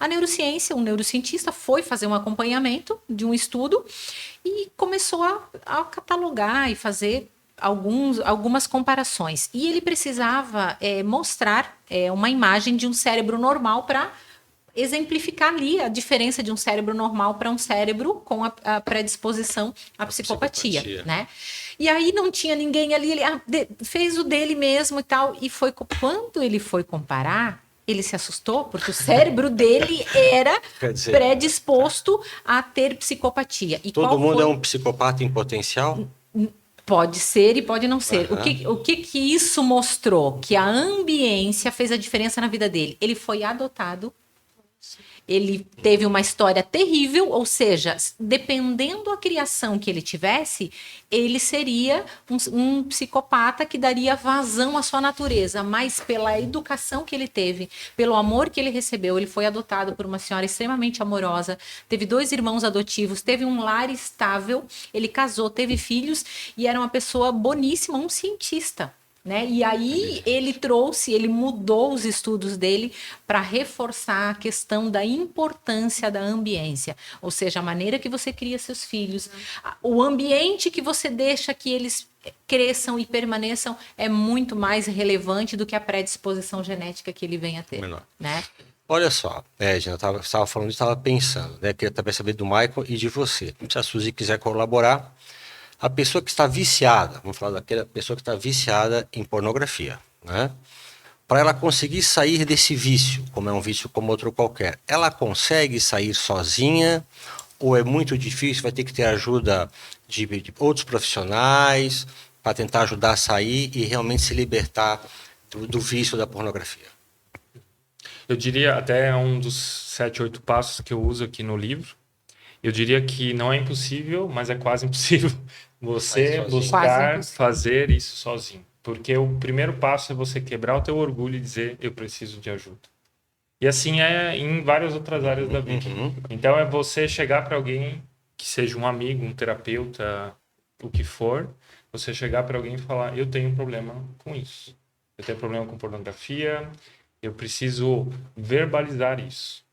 A neurociência, um neurocientista foi fazer um acompanhamento de um estudo e começou a catalogar e fazer algumas comparações. E ele precisava mostrar uma imagem de um cérebro normal para exemplificar ali a diferença de um cérebro normal para um cérebro com a predisposição à psicopatia, né? E aí não tinha ninguém ali, ele fez o dele mesmo e tal, e foi quando ele foi comparar, ele se assustou, porque o cérebro dele era predisposto a ter psicopatia. E todo mundo é um psicopata em potencial? Pode ser e pode não ser. O que isso mostrou? Que a ambiência fez a diferença na vida dele. Ele foi adotado. Ele teve uma história terrível, ou seja, dependendo da criação que ele tivesse, ele seria um psicopata que daria vazão à sua natureza, mas pela educação que ele teve, pelo amor que ele recebeu, ele foi adotado por uma senhora extremamente amorosa, teve 2 irmãos adotivos, teve um lar estável, ele casou, teve filhos e era uma pessoa boníssima, um cientista. Né? E aí ele mudou os estudos dele para reforçar a questão da importância da ambiência, ou seja, a maneira que você cria seus filhos, o ambiente que você deixa que eles cresçam e permaneçam é muito mais relevante do que a predisposição genética que ele venha a ter. Né? Olha só, Edna, eu estava falando, estava pensando, né? Queria também saber do Michael e de você. Se a Suzy quiser colaborar. A pessoa que está viciada, vamos falar daquela pessoa que está viciada em pornografia, né? Para ela conseguir sair desse vício, como é um vício como outro qualquer, ela consegue sair sozinha ou é muito difícil, vai ter que ter ajuda de outros profissionais para tentar ajudar a sair e realmente se libertar do vício da pornografia? Eu diria até um dos 7, 8 passos que eu uso aqui no livro. Eu diria que não é impossível, mas é quase impossível você buscar fazer isso sozinho. Porque o primeiro passo é você quebrar o teu orgulho e dizer, eu preciso de ajuda. E assim é em várias outras áreas da vida. Então é você chegar para alguém, que seja um amigo, um terapeuta, o que for, você chegar para alguém e falar, eu tenho um problema com isso. Eu tenho problema com pornografia, eu preciso verbalizar isso.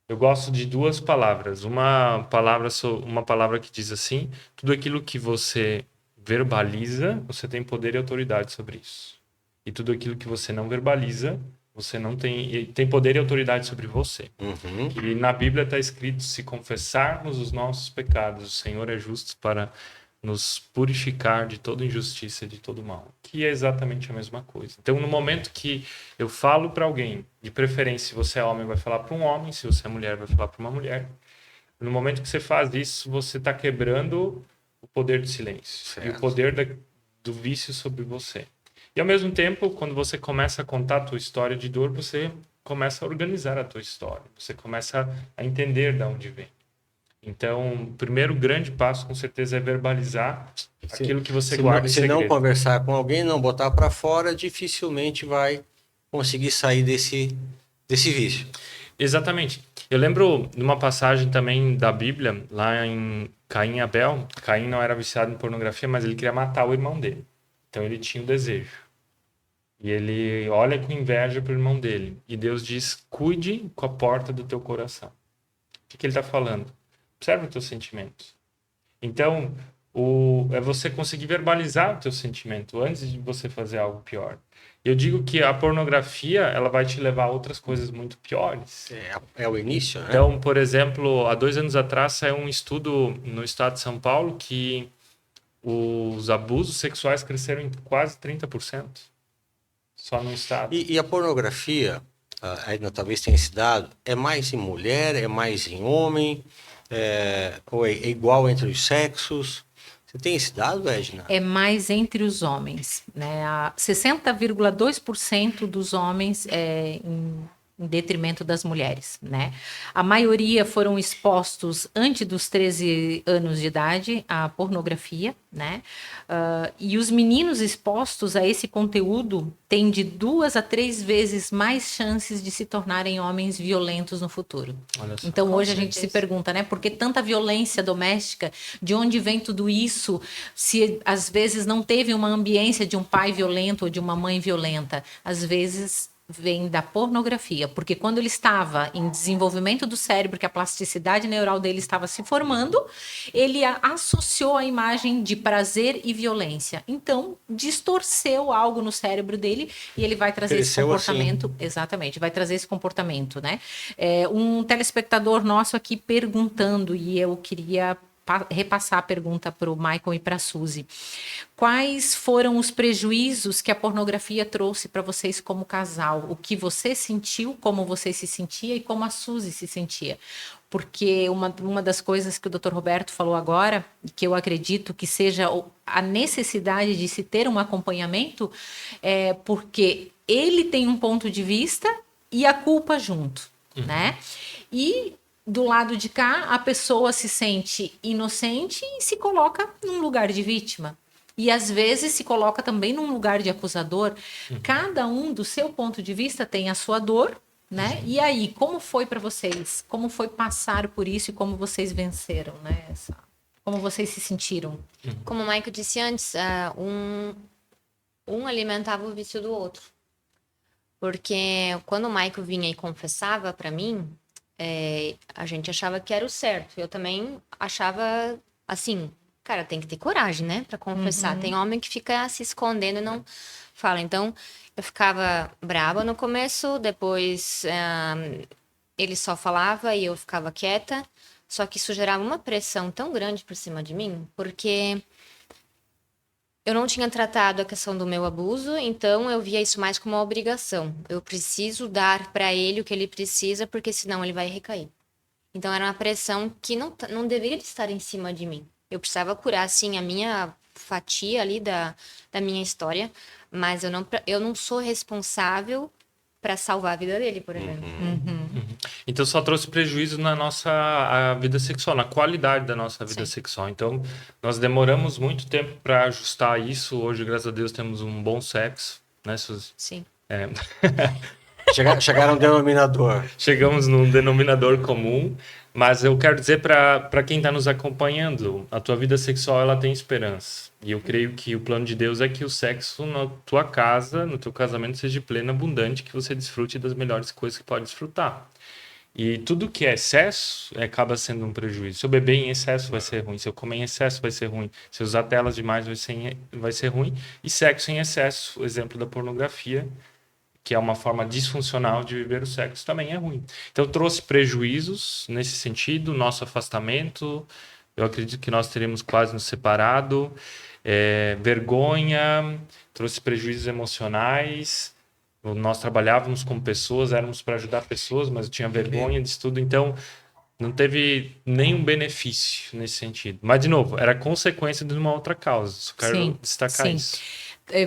Eu gosto de 2 palavras. Uma palavra que diz assim: tudo aquilo que você verbaliza, você tem poder e autoridade sobre isso. E tudo aquilo que você não verbaliza, você não tem poder e autoridade sobre você. E na Bíblia está escrito: se confessarmos os nossos pecados, o Senhor é justo para nos purificar de toda injustiça e de todo mal, que é exatamente a mesma coisa. Então, no momento que eu falo para alguém, de preferência, se você é homem, vai falar para um homem, se você é mulher, vai falar para uma mulher. No momento que você faz isso, você está quebrando o poder do silêncio, certo, e o poder do vício sobre você. E, ao mesmo tempo, quando você começa a contar a tua história de dor, você começa a organizar a tua história, você começa a entender de onde vem. Então, o primeiro grande passo, com certeza, é verbalizar aquilo que você guarda em segredo. Se não conversar com alguém, não botar para fora, dificilmente vai conseguir sair desse vício. Exatamente. Eu lembro de uma passagem também da Bíblia, lá em Caim e Abel. Caim não era viciado em pornografia, mas ele queria matar o irmão dele. Então, ele tinha um desejo. E ele olha com inveja para o irmão dele. E Deus diz, cuide com a porta do teu coração. O que ele está falando? Observa os teus sentimentos. Então, é você conseguir verbalizar o teu sentimento antes de você fazer algo pior. Eu digo que a pornografia, ela vai te levar a outras coisas muito piores. É o início, né? Então, por exemplo, há 2 anos atrás saiu um estudo no estado de São Paulo que os abusos sexuais cresceram em quase 30%. Só no estado. E a pornografia, ainda talvez tenha esse dado, é mais em mulher, é mais em homem... ou é igual entre os sexos? Você tem esse dado, Edna? É mais entre os homens, né? 60,2% dos homens em detrimento das mulheres, né? A maioria foram expostos antes dos 13 anos de idade à pornografia, né? E os meninos expostos a esse conteúdo têm de 2 a 3 vezes mais chances de se tornarem homens violentos no futuro. Então hoje a gente se pergunta, né? Por que tanta violência doméstica? De onde vem tudo isso? Se às vezes não teve uma ambiência de um pai violento ou de uma mãe violenta, às vezes vem da pornografia, porque quando ele estava em desenvolvimento do cérebro, que a plasticidade neural dele estava se formando, ele associou a imagem de prazer e violência. Então, distorceu algo no cérebro dele e ele vai trazer esse comportamento. Assim. Exatamente, vai trazer esse comportamento, né? Um telespectador nosso aqui perguntando, e eu queria repassar a pergunta para o Michael e para a Suzy. Quais foram os prejuízos que a pornografia trouxe para vocês como casal? O que você sentiu, como você se sentia e como a Suzy se sentia? Porque uma das coisas que o Dr. Roberto falou agora, que eu acredito que seja a necessidade de se ter um acompanhamento, é porque ele tem um ponto de vista e a culpa junto, né? E do lado de cá, a pessoa se sente inocente e se coloca num lugar de vítima. E às vezes se coloca também num lugar de acusador. Cada um, do seu ponto de vista, tem a sua dor, né? E aí, como foi para vocês? Como foi passar por isso e como vocês venceram, né? Como vocês se sentiram? Como o Michael disse antes, um alimentava o vício do outro. Porque quando o Michael vinha e confessava para mim, a gente achava que era o certo. Eu também achava assim, cara, tem que ter coragem, né, para confessar. Tem homem que fica se escondendo e não fala. Então, eu ficava brava no começo, depois ele só falava e eu ficava quieta. Só que isso gerava uma pressão tão grande por cima de mim, porque eu não tinha tratado a questão do meu abuso, então eu via isso mais como uma obrigação. Eu preciso dar para ele o que ele precisa, porque senão ele vai recair. Então era uma pressão que não deveria estar em cima de mim. Eu precisava curar, sim, a minha fatia ali da minha história, mas eu não sou responsável para salvar a vida dele, por exemplo. Então só trouxe prejuízo na nossa vida sexual, na qualidade da nossa vida sexual. Então nós demoramos muito tempo para ajustar isso. Hoje, graças a Deus, temos um bom sexo, né, Suzy? Sim. Chegaram a um denominador. Chegamos num denominador comum, mas eu quero dizer para quem está nos acompanhando, a tua vida sexual ela tem esperança. E eu creio que o plano de Deus é que o sexo na tua casa, no teu casamento, seja pleno, abundante, que você desfrute das melhores coisas que pode desfrutar. E tudo que é excesso acaba sendo um prejuízo. Se eu beber em excesso vai ser ruim, se eu comer em excesso vai ser ruim, se eu usar telas demais vai ser ruim. E sexo em excesso, o exemplo da pornografia, que é uma forma disfuncional de viver o sexo, também é ruim. Então trouxe prejuízos nesse sentido, nosso afastamento, eu acredito que nós teríamos quase nos separado, vergonha, trouxe prejuízos emocionais. Nós trabalhávamos com pessoas, éramos para ajudar pessoas, mas eu tinha vergonha disso tudo, então não teve nenhum benefício nesse sentido. Mas, de novo, era consequência de uma outra causa. Só quero destacar isso.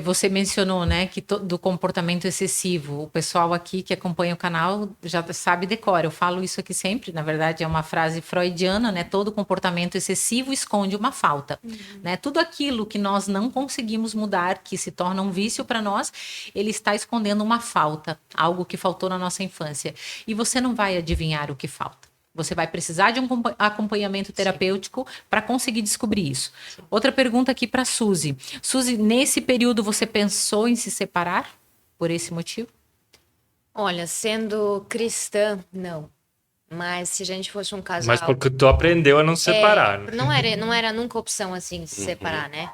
Você mencionou, né, que do comportamento excessivo. O pessoal aqui que acompanha o canal já sabe decora. Eu falo isso aqui sempre. Na verdade, é uma frase freudiana, né? Todo comportamento excessivo esconde uma falta, né? Tudo aquilo que nós não conseguimos mudar, que se torna um vício para nós, ele está escondendo uma falta, algo que faltou na nossa infância. E você não vai adivinhar o que falta. Você vai precisar de um acompanhamento terapêutico para conseguir descobrir isso. Outra pergunta aqui para a Suzy. Suzy, nesse período você pensou em se separar por esse motivo? Olha, sendo cristã, não. Mas se a gente fosse um casal... Mas porque tu aprendeu a não separar. Não era nunca opção assim se separar, né?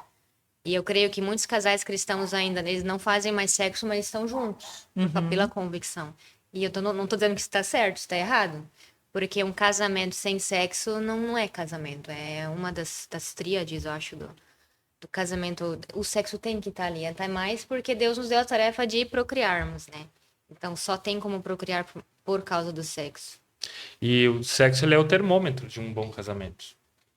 E eu creio que muitos casais cristãos ainda, eles não fazem mais sexo, mas estão juntos. Pela convicção. E eu não tô dizendo que isso está certo, está errado. Porque um casamento sem sexo não é casamento. É uma das tríades, eu acho, do casamento. O sexo tem que estar ali. Até mais porque Deus nos deu a tarefa de procriarmos, né? Então, só tem como procriar por causa do sexo. E o sexo, ele é o termômetro de um bom casamento.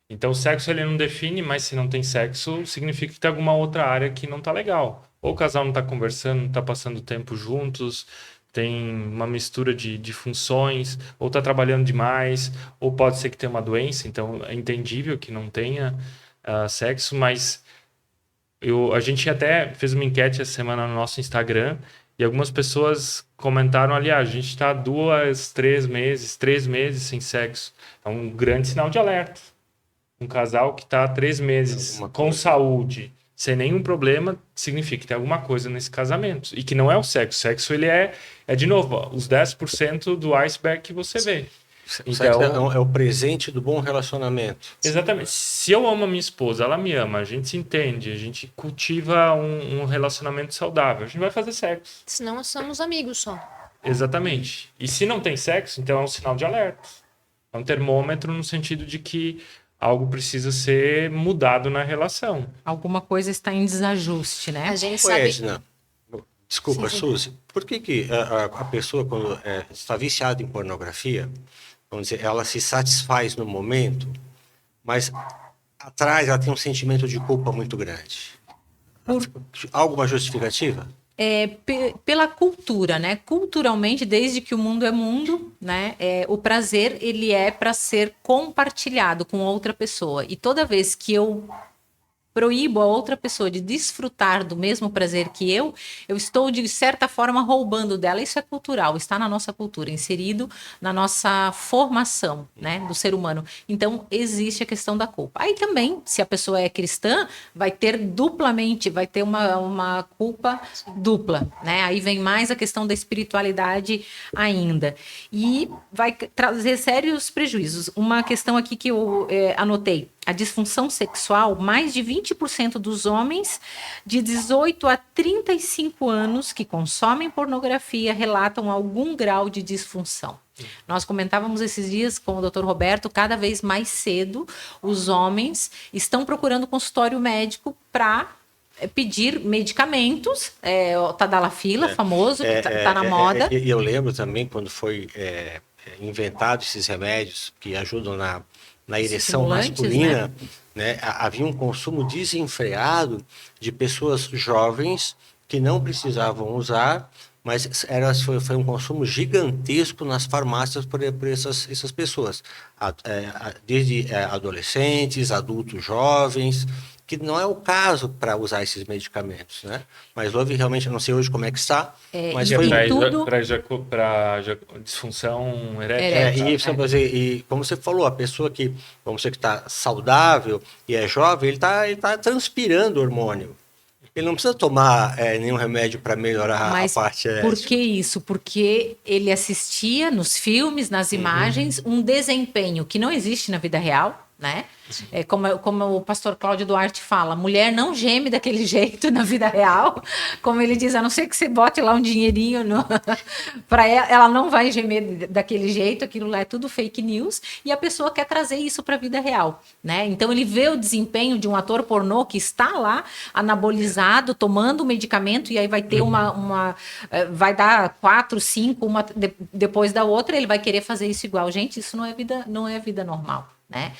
Então, o sexo, ele não define, mas se não tem sexo, significa que tem alguma outra área que não tá legal. Ou o casal não tá conversando, não tá passando tempo juntos... Tem uma mistura de funções, ou está trabalhando demais, ou pode ser que tenha uma doença, então é entendível que não tenha sexo, mas a gente até fez uma enquete essa semana no nosso Instagram, e algumas pessoas comentaram ali, a gente está 3 meses sem sexo. É um grande sinal de alerta. Um casal que está 3 meses com saúde, sem nenhum problema, significa que tem alguma coisa nesse casamento. E que não é o sexo. O sexo, ele é de novo, ó, os 10% do iceberg que você vê. O sexo é o presente do bom relacionamento. Exatamente. Se eu amo a minha esposa, ela me ama, a gente se entende, a gente cultiva um relacionamento saudável, a gente vai fazer sexo. Senão nós somos amigos só. Exatamente. E se não tem sexo, então é um sinal de alerta. É um termômetro no sentido de que algo precisa ser mudado na relação. Alguma coisa está em desajuste, né? A gente Ô, sabe... Edna, desculpa, Sim, sim. Suzy, por que a pessoa, quando está viciada em pornografia, vamos dizer, ela se satisfaz no momento, mas atrás ela tem um sentimento de culpa muito grande? Alguma justificativa? Pela cultura, né? Culturalmente, desde que o mundo é mundo, né? O prazer, ele é para ser compartilhado com outra pessoa. E toda vez que eu proíbo a outra pessoa de desfrutar do mesmo prazer que eu estou, de certa forma, roubando dela. Isso é cultural, está na nossa cultura, inserido na nossa formação, né, do ser humano. Então, existe a questão da culpa. Aí também, se a pessoa é cristã, vai ter uma culpa dupla, né? Aí vem mais a questão da espiritualidade ainda. E vai trazer sérios prejuízos. Uma questão aqui que eu anotei. A disfunção sexual, mais de 20% dos homens de 18 a 35 anos que consomem pornografia relatam algum grau de disfunção. Nós comentávamos esses dias com o Dr. Roberto, cada vez mais cedo os homens estão procurando consultório médico para pedir medicamentos, o Tadalafila, famoso, que está na moda. E eu lembro também quando foi inventado esses remédios que ajudam na ereção masculina, né? Havia um consumo desenfreado de pessoas jovens que não precisavam usar, mas foi um consumo gigantesco nas farmácias por essas pessoas, desde adolescentes, adultos jovens, que não é o caso para usar esses medicamentos, né? Mas houve realmente, não sei hoje como é que está, mas foi para disfunção erétil. E como você falou, a pessoa que, vamos dizer, que está saudável e é jovem, ele tá transpirando hormônio. Ele não precisa tomar nenhum remédio para melhorar a parte erétil. Por que isso? Porque ele assistia nos filmes, nas imagens, um desempenho que não existe na vida real, né? Como o pastor Cláudio Duarte fala, mulher não geme daquele jeito na vida real, como ele diz, a não ser que você bote lá um dinheirinho para ela não vai gemer daquele jeito, aquilo lá é tudo fake news, e a pessoa quer trazer isso para a vida real, né? Então ele vê o desempenho de um ator pornô que está lá anabolizado, tomando o medicamento, e aí vai ter vai dar 4, 5, uma depois da outra, ele vai querer fazer isso igual. Gente, isso não é vida normal, né?